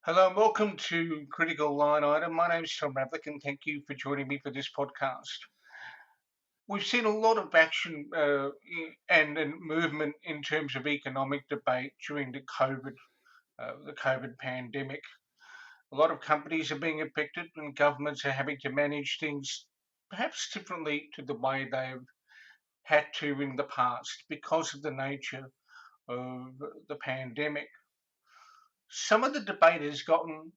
Hello and welcome to Critical Line Item. My name is Tom Ravlick and thank you for joining me for this podcast. We've seen a lot of action and movement in terms of economic debate during the COVID pandemic. A lot of companies are being affected and governments are having to manage things perhaps differently to the way they've had to in the past because of the nature of the pandemic. Some of the debate has gotten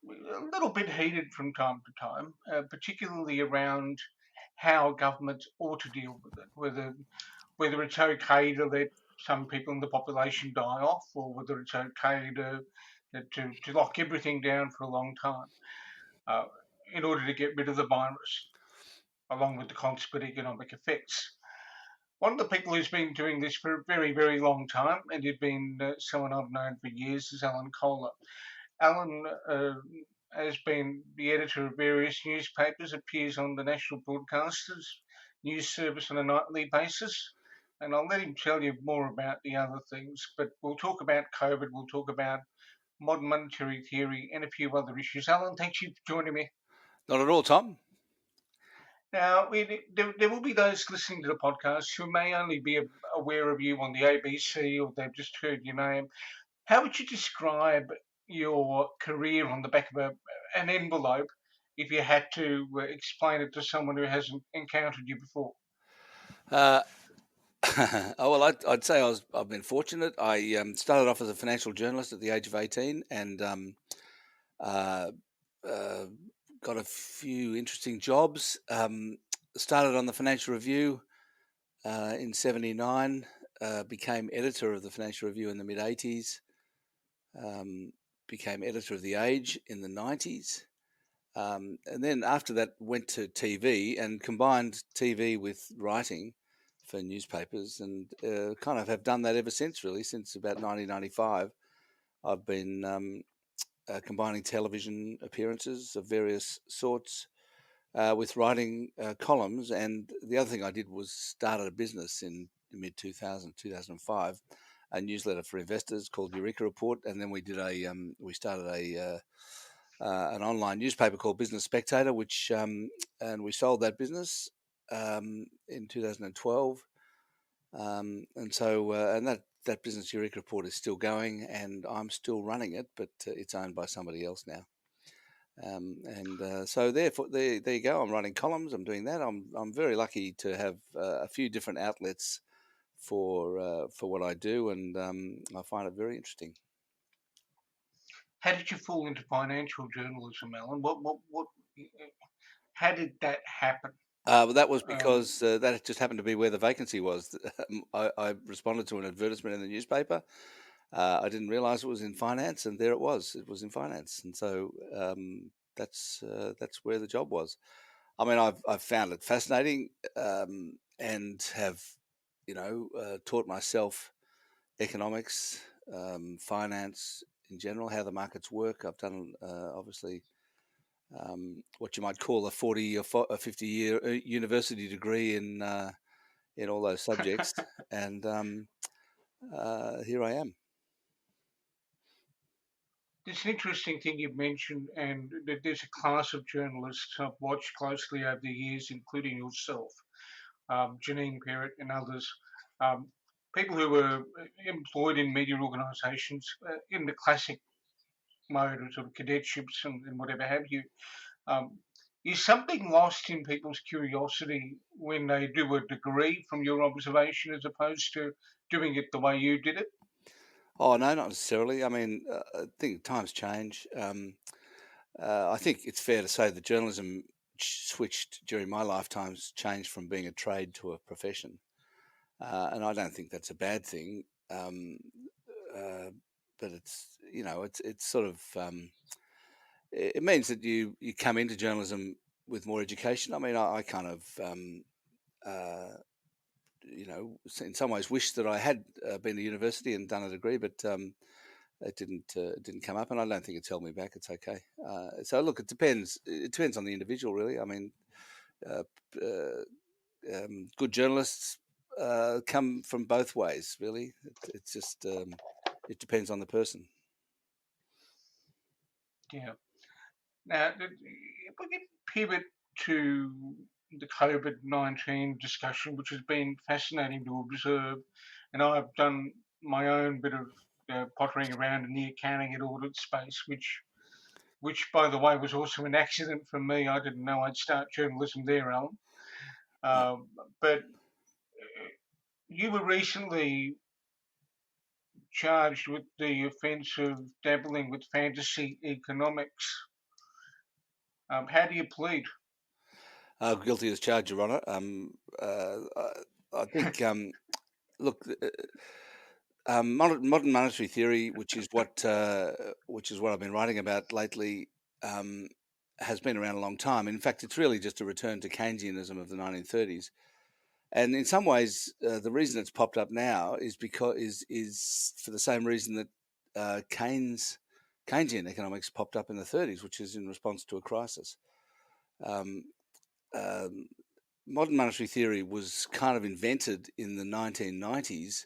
a little bit heated from time to time, particularly around how governments ought to deal with it, whether it's okay to let some people in the population die off, or whether it's okay to lock everything down for a long time uh, in order to get rid of the virus, along with the consequent economic effects. One of the people who's been doing this for a very, very long time, and he's been someone I've known for years, is Alan Kohler. Alan has been the editor of various newspapers, appears on the National Broadcasters news service on a nightly basis. And I'll let him tell you more about the other things, but we'll talk about COVID, we'll talk about modern monetary theory, and a few other issues. Alan, thank you for joining me. Not at all, Tom. Now, there will be those listening to the podcast who may only be aware of you on the ABC or they've just heard your name. How would you describe your career on the back of an envelope if you had to explain it to someone who hasn't encountered you before? Uh, well, I'd say I've been fortunate. I started off as a financial journalist at the age of 18, and uh, uh, got a few interesting jobs. Started on the Financial Review in '79. Became editor of the Financial Review in the mid '80s. Became editor of the Age in the '90s. And then after that, went to TV and combined TV with writing for newspapers, and kind of have done that ever since. Really, since about 1995, I've been combining television appearances of various sorts with writing columns. And the other thing I did was started a business in the mid 2005, a newsletter for investors called Eureka Report, and then we started an online newspaper called Business Spectator, which and we sold that business in 2012, and that business Eureka Report is still going, and I'm still running it, but it's owned by somebody else now. So therefore, there you go. I'm writing columns. I'm doing that. I'm very lucky to have a few different outlets for what I do, and I find it very interesting. How did you fall into financial journalism, Alan? How did that happen? That was Um, because that just happened to be where the vacancy was. I responded to an advertisement in the newspaper. I didn't realise it was in finance, and there it was. It was in finance, and so that's where the job was. I mean, I've found it fascinating, and have taught myself economics, finance in general, how the markets work. I've done obviously what you might call a 40 or 50-year university degree in all those subjects, and here I am. it's an interesting thing you've mentioned, and that there's a class of journalists I've watched closely over the years, including yourself, Janine Perrott and others, um, people who were employed in media organisations in the classic mode of sort of cadetships and whatever have you. Um, is something lost in people's curiosity when they do a degree from your observation as opposed to doing it the way you did it? Oh no, not necessarily. I mean, I think times change. I think it's fair to say that journalism switched during my lifetimes, changed from being a trade to a profession, and I don't think that's a bad thing. Um, uh, but it's sort of it means that you come into journalism with more education. I mean, I kind of uh, in some ways wish that I had been to university and done a degree, but it didn't come up, and I don't think it's held me back. It's okay. So look, it depends. It depends on the individual, really. I mean, uh, uh, good journalists come from both ways, really. It's just it depends on the person. Yeah. Now, if we can pivot to the COVID-19 discussion, which has been fascinating to observe, and I've done my own bit of pottering around in the accounting and audit space, which by the way was also an accident for me. I didn't know I'd start journalism there, Alan. Yeah. Uh, but you were recently charged with the offence of dabbling with fantasy economics. How do you plead? Guilty as charged, Your Honour. I think, look, modern monetary theory, which is what I've been writing about lately, um, has been around a long time. In fact, it's really just a return to Keynesianism of the 1930s. And in some ways, the reason it's popped up now is because is for the same reason that Keynesian economics popped up in the 30s, which is in response to a crisis. Um, um, Modern monetary theory was kind of invented in the 1990s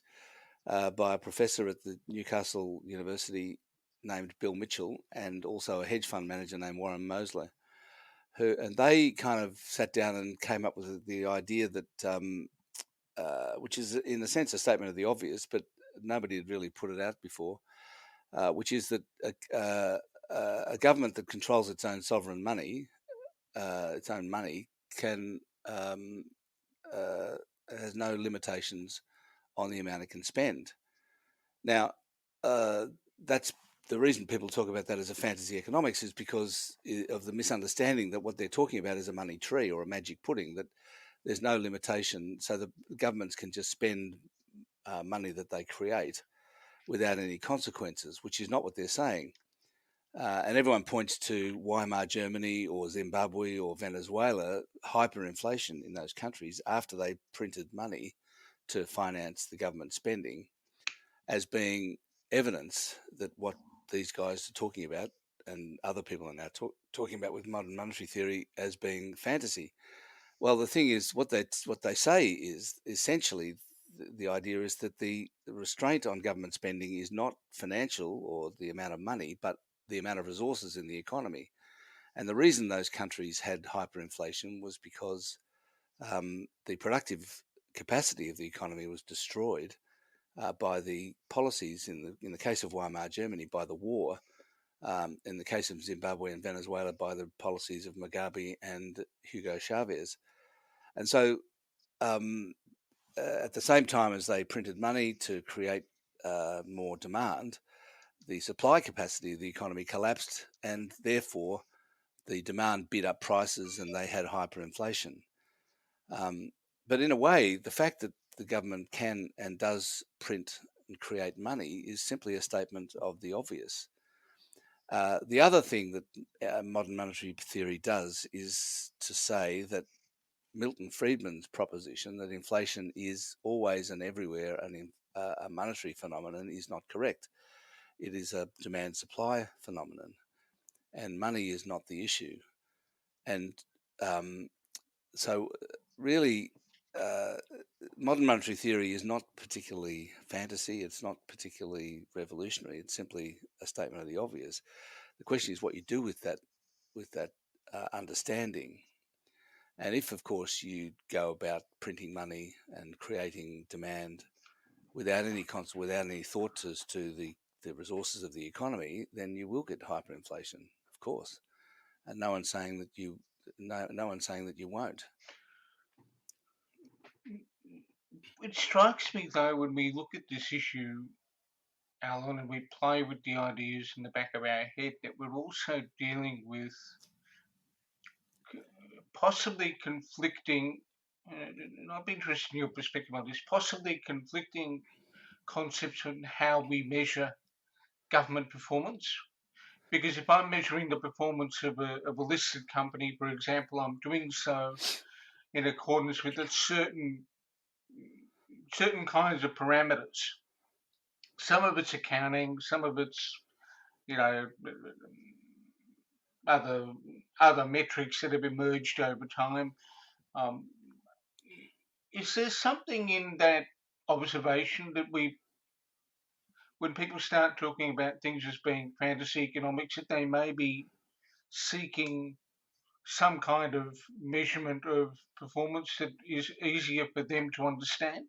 by a professor at the Newcastle University named Bill Mitchell, and also a hedge fund manager named Warren Mosley, and they kind of sat down and came up with the idea that, which is in a sense a statement of the obvious, but nobody had really put it out before, which is that a government that controls its own sovereign money, its own money, can uh, has no limitations on the amount it can spend. Now, uh, that's the reason people talk about that as a fantasy economics, is because of the misunderstanding that what they're talking about is a money tree or a magic pudding, that there's no limitation, so the governments can just spend money that they create without any consequences, which is not what they're saying. And everyone points to Weimar Germany or Zimbabwe or Venezuela, hyperinflation in those countries after they printed money to finance the government spending, as being evidence that what these guys are talking about and other people are now talking about with modern monetary theory as being fantasy. Well, the thing is, what they say is essentially the idea is that the restraint on government spending is not financial or the amount of money, but the amount of resources in the economy. And the reason those countries had hyperinflation was because the productive capacity of the economy was destroyed by the policies in the case of Weimar Germany by the war, in the case of Zimbabwe and Venezuela by the policies of Mugabe and Hugo Chavez. And so, um, at the same time as they printed money to create more demand, the supply capacity of the economy collapsed, and therefore the demand bid up prices, and they had hyperinflation. Um, but in a way, the fact that the government can and does print and create money is simply a statement of the obvious. The other thing that modern monetary theory does is to say that Milton Friedman's proposition that inflation is always and everywhere a monetary phenomenon is not correct. It is a demand supply phenomenon, and money is not the issue. And um, so, really, uh, modern monetary theory is not particularly fantasy. It's not particularly revolutionary. It's simply a statement of the obvious. The question is what you do with that understanding. And if, of course, you go about printing money and creating demand without any thought as to the resources of the economy, then you will get hyperinflation, of course. And no one's saying that no one's saying that you won't. It strikes me though when we look at this issue, Alan, and we play with the ideas in the back of our head, that we're also dealing with possibly conflicting, and I'd be interested in your perspective on this, possibly conflicting concepts on how we measure government performance. Because if I'm measuring the performance of a listed company, for example, I'm doing so in accordance with certain kinds of parameters. Some of it's accounting, some of it's you know other other metrics that have emerged over time. Um, is there something in that observation that when people start talking about things as being fantasy economics, that they may be seeking some kind of measurement of performance that is easier for them to understand?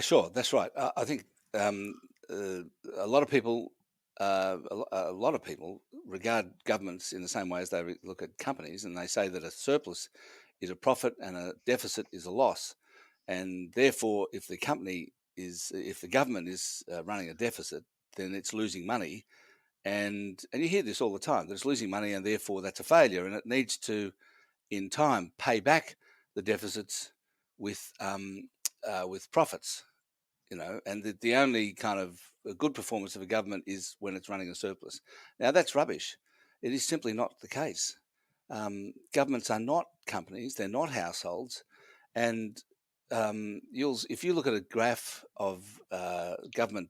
Sure, that's right. I think um, uh, a lot of people, a lot of people regard governments in the same way as they look at companies, and they say that a surplus is a profit and a deficit is a loss, and therefore, if the government is running a deficit, then it's losing money, and you hear this all the time that it's losing money, and therefore that's a failure, and it needs to, in time, pay back the deficits with profits, and the only kind of a good performance of a government is when it's running a surplus. Now, that's rubbish. It is simply not the case. Governments are not companies, they're not households. And if you look at a graph of government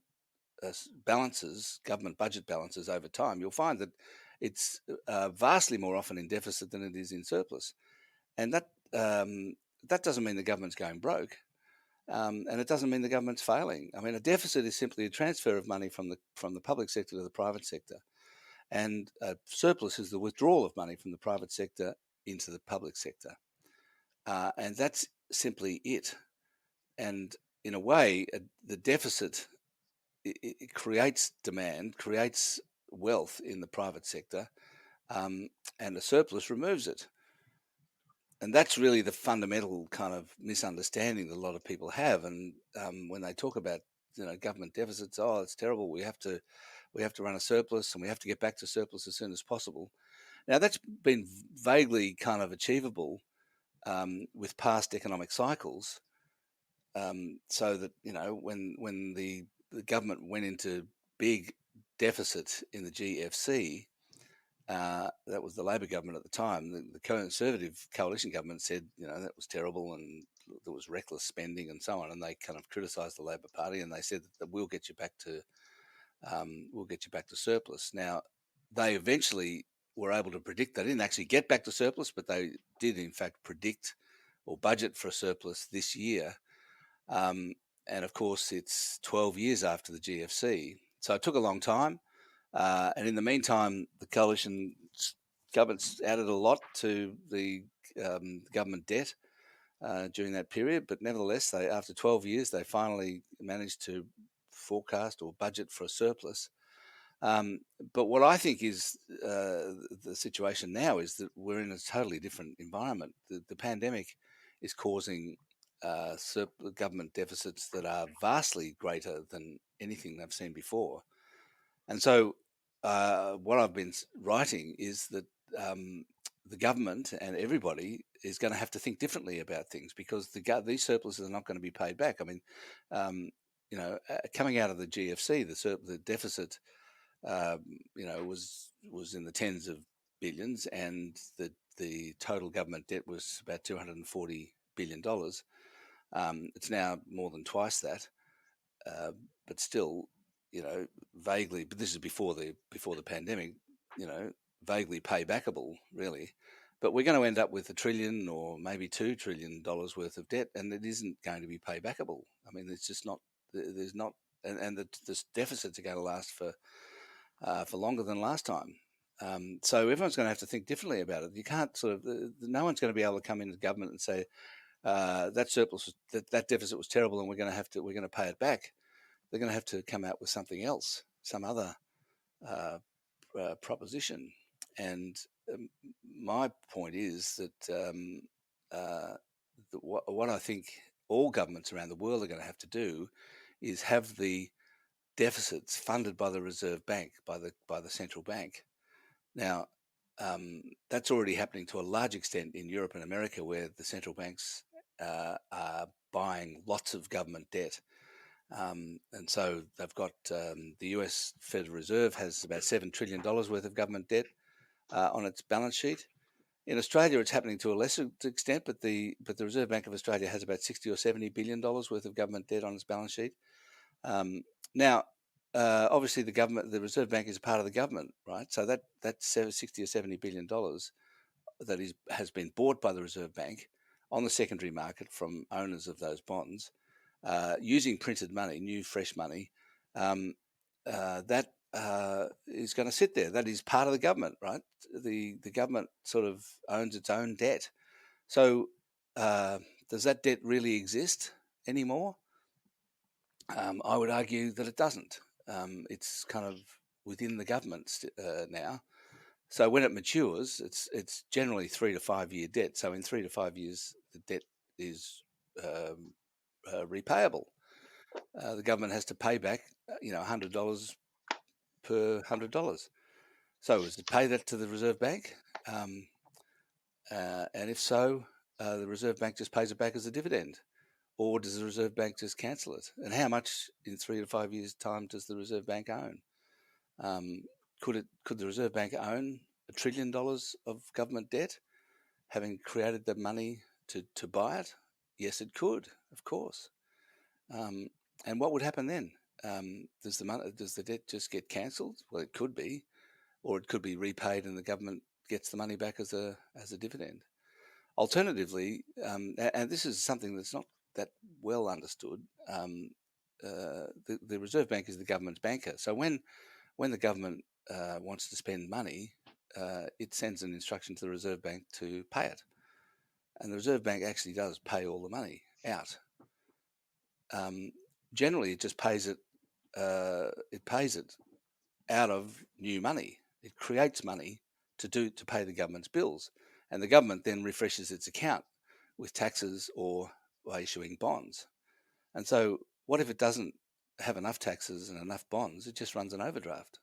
balances, government budget balances over time, you'll find that it's vastly more often in deficit than it is in surplus. And that doesn't mean the government's going broke. And it doesn't mean the government's failing. I mean, a deficit is simply a transfer of money from the public sector to the private sector, and a surplus is the withdrawal of money from the private sector into the public sector, and that's simply it. And in a way, the deficit it creates demand, creates wealth in the private sector, and a surplus removes it. And that's really the fundamental kind of misunderstanding that a lot of people have. And when they talk about government deficits, oh, it's terrible. We have to run a surplus, and we have to get back to surplus as soon as possible. Now that's been vaguely kind of achievable with past economic cycles, so that when the government went into big deficit in the GFC. That was the Labor government at the time. The Conservative coalition government said, that was terrible and there was reckless spending and so on. And they kind of criticised the Labor Party, and they said that we'll get you back to surplus. Now, they eventually were able to predict. They didn't actually get back to surplus, but they did in fact predict or budget for a surplus this year. And of course, it's 12 years after the GFC, so it took a long time. And in the meantime, the coalition governments added a lot to the government debt during that period. But nevertheless, after 12 years, they finally managed to forecast or budget for a surplus. But what I think is the situation now is that we're in a totally different environment. The pandemic is causing government deficits that are vastly greater than anything they've seen before. And so, what I've been writing is that the government and everybody is going to have to think differently about things, because these surpluses are not going to be paid back. I mean, coming out of the GFC, the deficit, was in the tens of billions, and the total government debt was about $240 billion. It's now more than twice that, but still, vaguely. But this is before the pandemic. Vaguely paybackable, really. But we're going to end up with $1 trillion or maybe $2 trillion worth of debt, and it isn't going to be paybackable. I mean, it's just not. There's not, and the deficits are going to last for longer than last time. So everyone's going to have to think differently about it. You can't no one's going to be able to come into government and say that surplus, that deficit was terrible, and we're going to pay it back. They're going to have to come out with something else, some other proposition. And my point is that what I think all governments around the world are going to have to do is have the deficits funded by the Reserve Bank, by the central bank. Now, that's already happening to a large extent in Europe and America, where the central banks are buying lots of government debt. And so they've got the US Federal Reserve has about $7 trillion worth of government debt on its balance sheet. In Australia, it's happening to a lesser extent, but the Reserve Bank of Australia has about $60 or $70 billion worth of government debt on its balance sheet. Now, obviously, the Reserve Bank is a part of the government, right? So that's $60 or $70 billion that has been bought by the Reserve Bank on the secondary market from owners of those bonds, using printed money, new fresh money, that is going to sit there. That is part of the government, right? The government sort of owns its own debt. So does that debt really exist anymore? I would argue that it doesn't. It's kind of within the government now. So when it matures, it's generally 3 to 5 year debt. So in 3 to 5 years, the debt is repayable. The government has to pay back, $100 per $100. So is it pay that to the Reserve Bank? And if so, the Reserve Bank just pays it back as a dividend, or does the Reserve Bank just cancel it? And how much in 3 to 5 years' time does the Reserve Bank own? Could the Reserve Bank own $1 trillion of government debt, having created the money to buy it? Yes, it could, of course. And what would happen then? Does the debt just get cancelled? Well, it could be, or it could be repaid, and the government gets the money back as a dividend. Alternatively, and this is something that's not that well understood, the Reserve Bank is the government's banker. So when the government wants to spend money, it sends an instruction to the Reserve Bank to pay it, and the Reserve Bank actually does pay all the money out. Generally, it just pays it. It pays it out of new money. It creates money to pay the government's bills, and the government then refreshes its account with taxes or by issuing bonds. And so, what if it doesn't have enough taxes and enough bonds? It just runs an overdraft.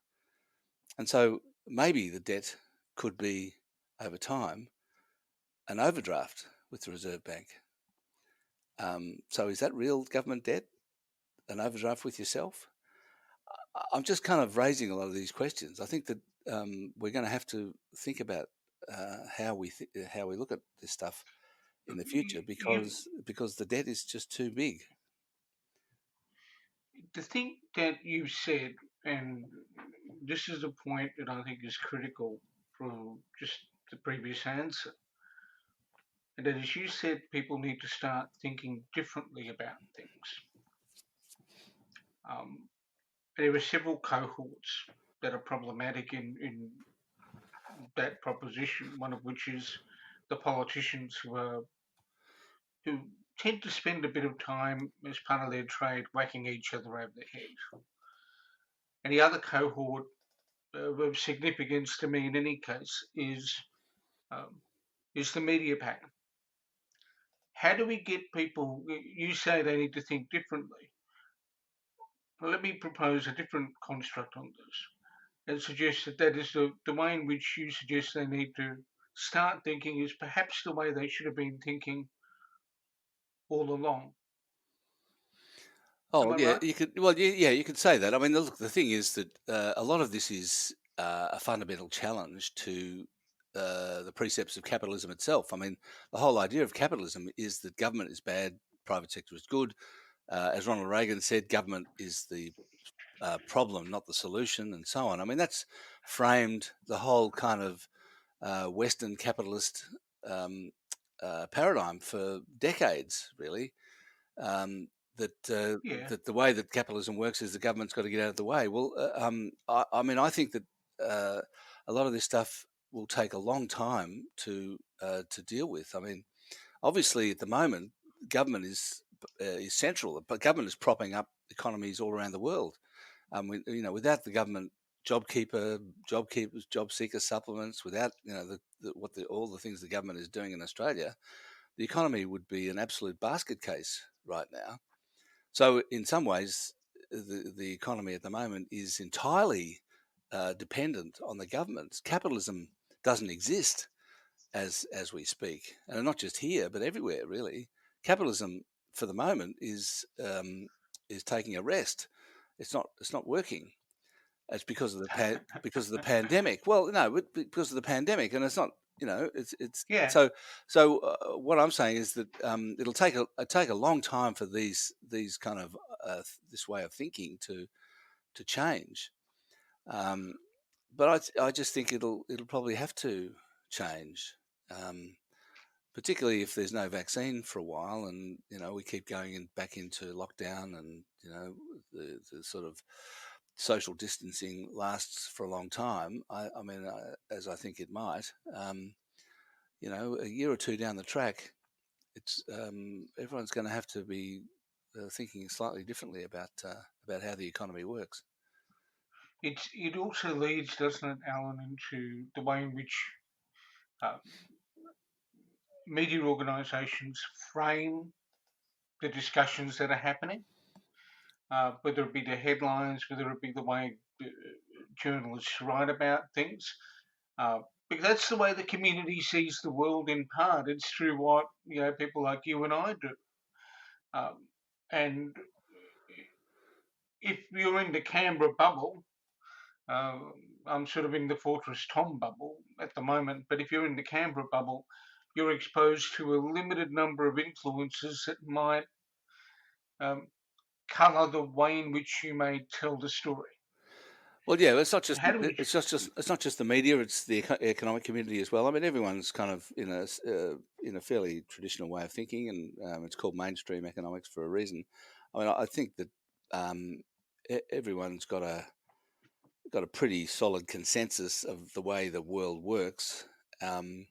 And so, maybe the debt could be, over time, an overdraft with the Reserve Bank. So, is that real government debt? An overdraft with yourself? I'm just kind of raising a lot of these questions. I think that we're going to have to think about how we look at this stuff in the future, because the debt is just too big. The thing that you said, and this is a point that I think is critical for just the previous answer, and that is you said people need to start thinking differently about things. Um, there are several cohorts that are problematic in that proposition, one of which is the politicians who tend to spend a bit of time as part of their trade whacking each other over the head. And the other cohort of significance to me in any case um, is the media pattern. How do we get people? You say they need to think differently. Well, let me propose a different construct on this and suggest that that is the way in which you suggest they need to start thinking is perhaps the way they should have been thinking all along. Am Oh I yeah, right? you could. Well, yeah, you could say that. I mean, look, the thing is that a lot of this is a fundamental challenge to the precepts of capitalism itself. I mean, the whole idea of capitalism is that government is bad, private sector is good. As Ronald Reagan said, government is the problem, not the solution, and so on. I mean, that's framed the whole kind of Western capitalist paradigm for decades, really. Um, Yeah. that the way that capitalism works is the government's got to get out of the way. Well, I mean, I think that a lot of this stuff will take a long time to deal with. I mean, obviously, at the moment, government is central, but government is propping up economies all around the world. Without the government, JobKeepers, job seeker supplements, without all the things the government is doing in Australia, the economy would be an absolute basket case right now. So, in some ways, the economy at the moment is entirely dependent on the government. Capitalism doesn't exist as we speak, and not just here, but everywhere. Really, capitalism for the moment is taking a rest. It's not working. It's because of the pandemic. Well, no, because of the pandemic, and it's not. It's Yeah. so. What I'm saying is that it'll take a long time for these kind of this way of thinking to change. Um, but I just think it'll probably have to change, particularly if there's no vaccine for a while, and we keep going back into lockdown, and the sort of social distancing lasts for a long time, I mean, as I think it might, a year or two down the track, it's everyone's going to have to be thinking slightly differently about how the economy works. It also leads, doesn't it, Alan, into the way in which uh, media organisations frame the discussions that are happening, whether it be the headlines, whether it be the way journalists write about things. Uh, because that's the way the community sees the world in part. It's through what people like you and I do. Um, and if you're in the Canberra bubble, uh, I'm sort of in the Fortress Tom bubble at the moment, but if you're in the Canberra bubble, you're exposed to a limited number of influences that might um, colour the way in which you may tell the story. Well, yeah, it's not just How do we? it's not just the media; it's the economic community as well. I mean, everyone's kind of in a fairly traditional way of thinking, and it's called mainstream economics for a reason. I mean, I think that everyone's got a pretty solid consensus of the way the world works. Um,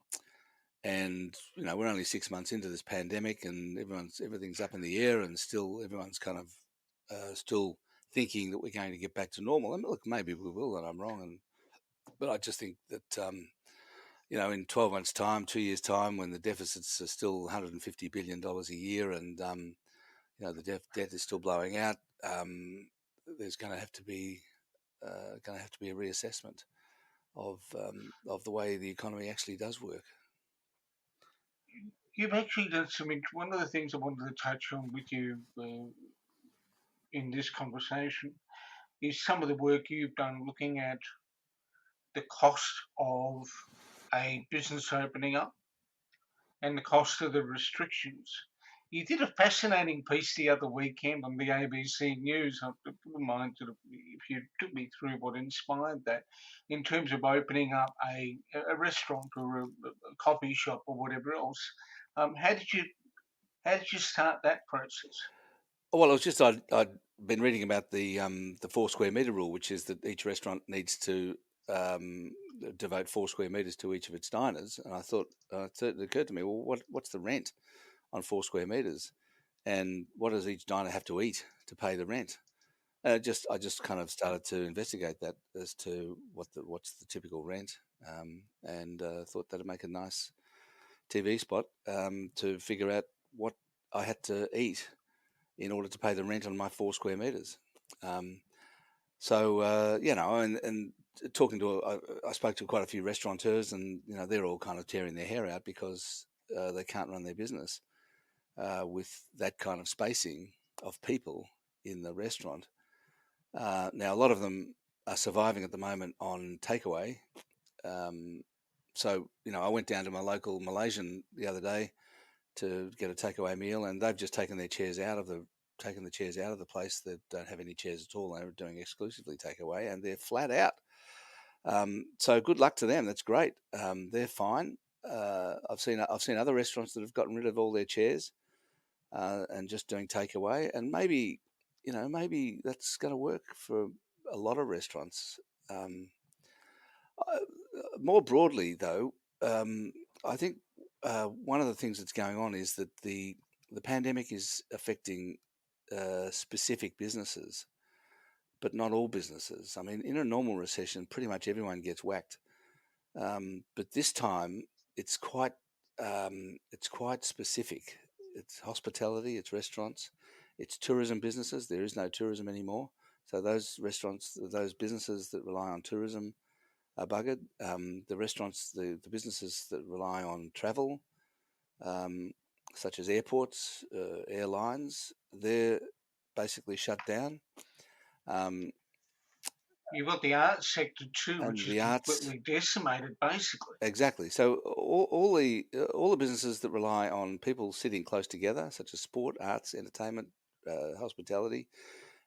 and we're only 6 months into this pandemic, and everything's up in the air, and still everyone's kind of still thinking that we're going to get back to normal. I mean, look, maybe we will, and I'm wrong, but I just think that in 12 months' time, 2 years' time, when the deficits are still $150 billion a year, and the debt is still blowing out, there's going to have to be a reassessment of the way the economy actually does work. You've actually done some. One of the things I wanted to touch on with you in this conversation is some of the work you've done looking at the cost of a business opening up and the cost of the restrictions. You did a fascinating piece the other weekend on the ABC News. I wouldn't mind if you took me through what inspired that in terms of opening up a restaurant or a coffee shop or whatever else. How did you start that process? Well, it was just I'd been reading about the 4 square meter rule, which is that each restaurant needs to um, devote 4 square meters to each of its diners, and I thought it occurred to me, well, what's the rent on 4 square meters, and what does each diner have to eat to pay the rent? And I just kind of started to investigate that as to what's the typical rent, and thought that'd make a nice TV spot to figure out what I had to eat in order to pay the rent on my 4 square meters. Um, and talking to, I spoke to quite a few restaurateurs, and they're all kind of tearing their hair out because they can't run their business with that kind of spacing of people in the restaurant. Now, a lot of them are surviving at the moment on takeaway. I went down to my local Malaysian the other day to get a takeaway meal, and they've just taken the chairs out of the place. That don't have any chairs at all. They're doing exclusively takeaway, and they're flat out. So good luck to them. That's great. They're fine. I've seen other restaurants that have gotten rid of all their chairs and just doing takeaway, and maybe that's going to work for a lot of restaurants. More broadly, though, I think one of the things that's going on is that the pandemic is affecting specific businesses, but not all businesses. I mean, in a normal recession, pretty much everyone gets whacked, but this time it's quite specific. It's hospitality, it's restaurants, it's tourism businesses. There is no tourism anymore, so those restaurants, those businesses that rely on tourism are buggered. The restaurants, the businesses that rely on travel, um, such as airports, airlines, they're basically shut down. Um, You've got the arts sector too, which and is the arts, completely decimated, basically. exactly. So all the businesses that rely on people sitting close together, such as sport, arts, entertainment, hospitality,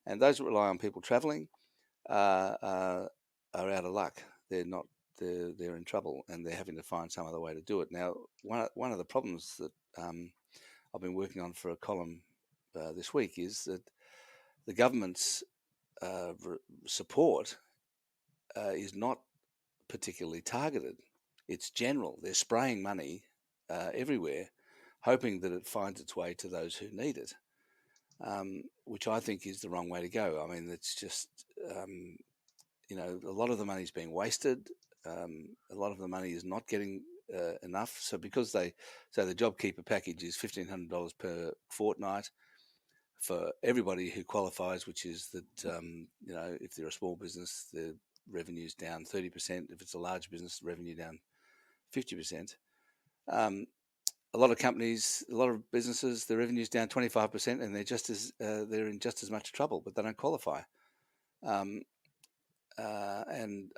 and those that rely on people travelling, are out of luck. They're not. They're in trouble, and they're having to find some other way to do it. Now, one of the problems that I've been working on for a column this week is that the government's support is not particularly targeted. It's general. They're spraying money everywhere, hoping that it finds its way to those who need it, which I think is the wrong way to go. I mean, it's just, a lot of the money is being wasted. A lot of the money is not getting enough. So because the JobKeeper package is $1,500 per fortnight for everybody who qualifies, which is that, if they're a small business, the revenue's down 30%. If it's a large business, revenue down 50%. A lot of companies, a lot of businesses, the revenue's down 25%, and they're in just as much trouble, but they don't qualify. And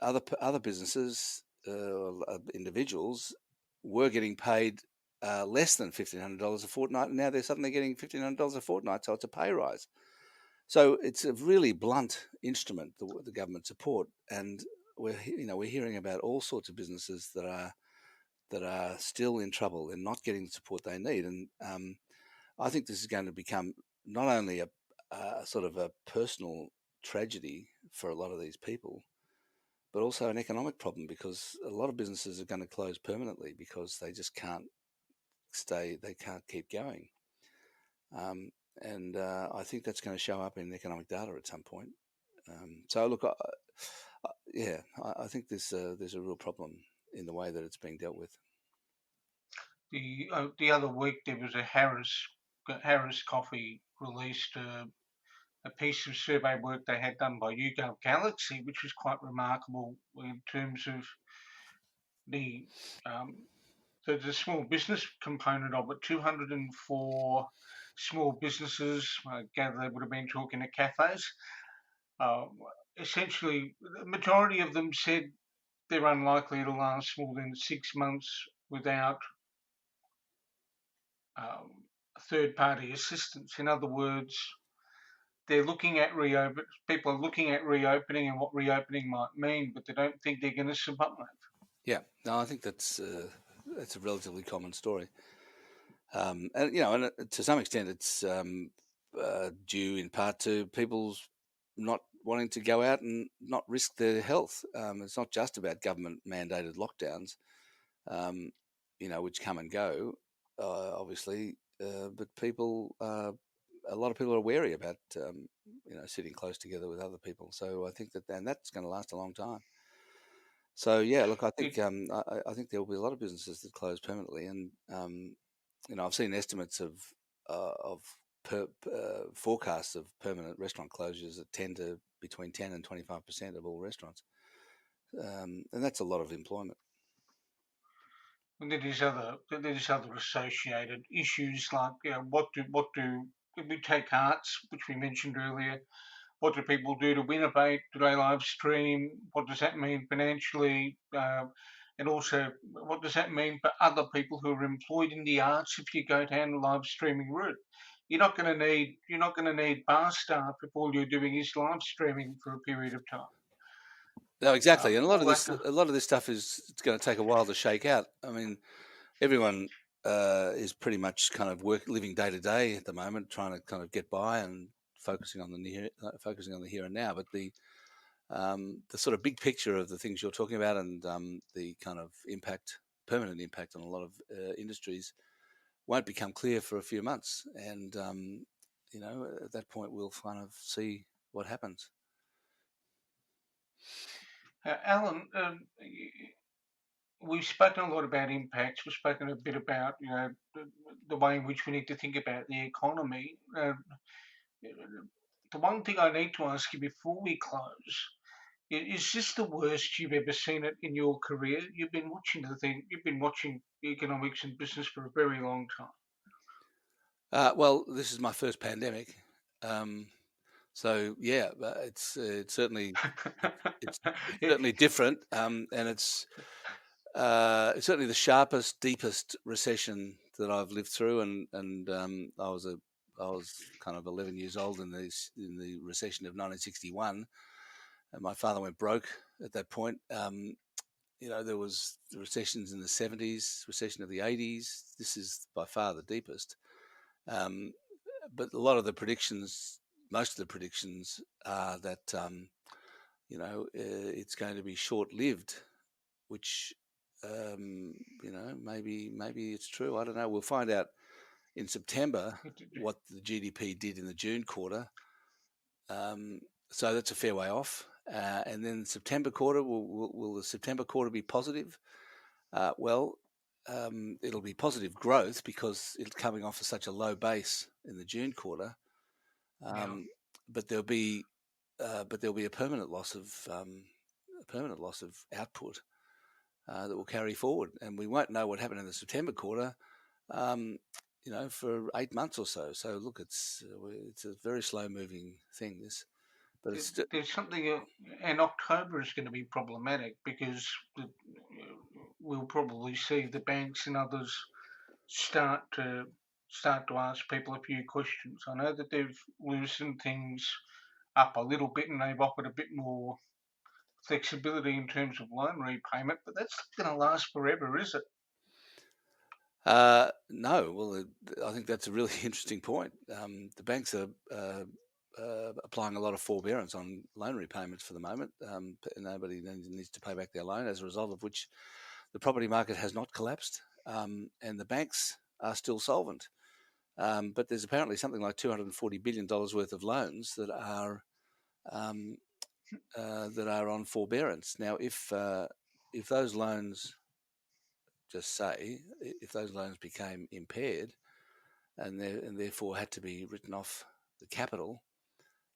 other businesses, individuals, were getting paid less than $1,500 a fortnight, and now they're suddenly getting $1,500 a fortnight, so it's a pay rise. So it's a really blunt instrument, the government support, and we're hearing about all sorts of businesses that are still in trouble and not getting the support they need. And I think this is going to become not only a sort of a personal tragedy for a lot of these people, but also an economic problem, because a lot of businesses are going to close permanently because they just can't keep going. And I think that's going to show up in economic data at some point. So look, I think there's a real problem in the way that it's being dealt with. The other week there was a Harris Coffee released a piece of survey work they had done by YouGov Galaxy, which was quite remarkable in terms of the small business component of it. 204 small businesses, I gather they would have been talking to cafes. Essentially, the majority of them said they're unlikely to last more than 6 months without third-party assistance. In other words, they're looking at people are looking at reopening and what reopening might mean, but they don't think they're going to survive. Yeah, no, I think that's a relatively common story, and to some extent, it's due in part to people's not wanting to go out and not risk their health. It's not just about government mandated lockdowns, which come and go, obviously, but people. A lot of people are wary about, sitting close together with other people. So I think that's going to last a long time. So yeah, look, I think I think there will be a lot of businesses that close permanently, and I've seen estimates of forecasts of permanent restaurant closures at between 10 and 25% of all restaurants, and that's a lot of employment. And there's other associated issues like what do if we take arts, which we mentioned earlier, what do people do to innovate? Do they live stream? What does that mean financially? And also, what does that mean for other people who are employed in the arts if you go down the live streaming route? You're not going to need bar staff if all you're doing is live streaming for a period of time. No, exactly, and a lot of this stuff it's going to take a while to shake out. I mean, everyone is pretty much kind of living day to day at the moment, trying to kind of get by and focusing on the here and now. But the sort of big picture of the things you're talking about and the kind of permanent impact on a lot of industries won't become clear for a few months. And, at that point, we'll kind of see what happens. Alan, we've spoken a lot about impacts. We've spoken a bit about the way in which we need to think about the economy. The one thing I need to ask you before we close is this the worst you've ever seen it in your career? You've been watching economics and business for a very long time. Well, this is my first pandemic. So yeah, it's certainly certainly different, and it's certainly the sharpest, deepest recession that I've lived through, and I was kind of 11 years old in the recession of 1961, and my father went broke at that point. There was the recessions in the 70s, recession of the 80s. This is by far the deepest, but a lot of the predictions most of the predictions are that it's going to be short-lived, which maybe it's true. I don't know. We'll find out in September what the GDP did in the June quarter. So that's a fair way off. And then September quarter, will the September quarter be positive? It'll be positive growth because it's coming off of such a low base in the June quarter. But there'll be a permanent loss of output that will carry forward, and we won't know what happened in the September quarter, for 8 months or so. So look, it's a very slow moving thing. This, but there's something, and October is going to be problematic because we'll probably see the banks and others start to ask people a few questions. I know that they've loosened things up a little bit and they've offered a bit more flexibility in terms of loan repayment, but that's not going to last forever, is it? No. Well, I think that's a really interesting point. The banks are applying a lot of forbearance on loan repayments for the moment. Nobody needs to pay back their loan, as a result of which the property market has not collapsed, and the banks are still solvent. But there's apparently something like $240 billion worth of loans that are on forbearance. Now, if those loans, if those loans became impaired and therefore had to be written off the capital,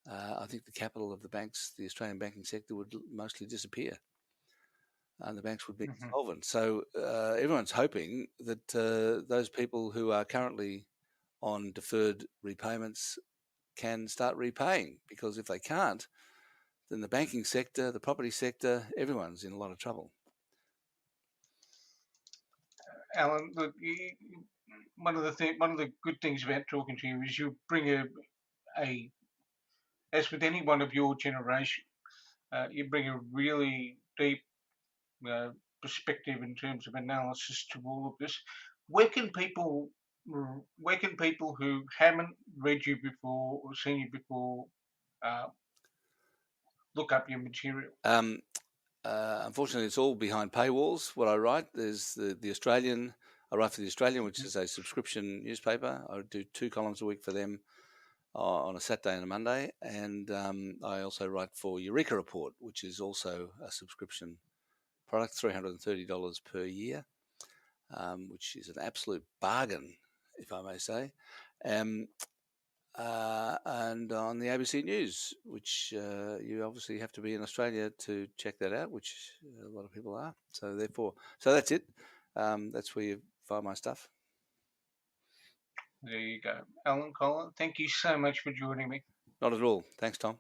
I think the capital of the banks, the Australian banking sector, would mostly disappear, and the banks would be insolvent. So everyone's hoping that those people who are currently on deferred repayments can start repaying, because if they can't, then the banking sector, the property sector, everyone's in a lot of trouble. Alan, look, one of the good things about talking to you is you bring a as with anyone of your generation, you bring a really deep perspective in terms of analysis to all of this. Where can people who haven't read you before or seen you before look up your material? Unfortunately, it's all behind paywalls. What I write is the Australian. I write for the Australian, which is a subscription newspaper. I do 2 columns a week for them on a Saturday and a Monday, and I also write for Eureka Report, which is also a subscription product, $330 per year, which is an absolute bargain, if I may say. And on the ABC News, which you obviously have to be in Australia to check that out, which a lot of people are. So that's it. That's where you find my stuff. There you go. Alan Kohler, thank you so much for joining me. Not at all. Thanks, Tom.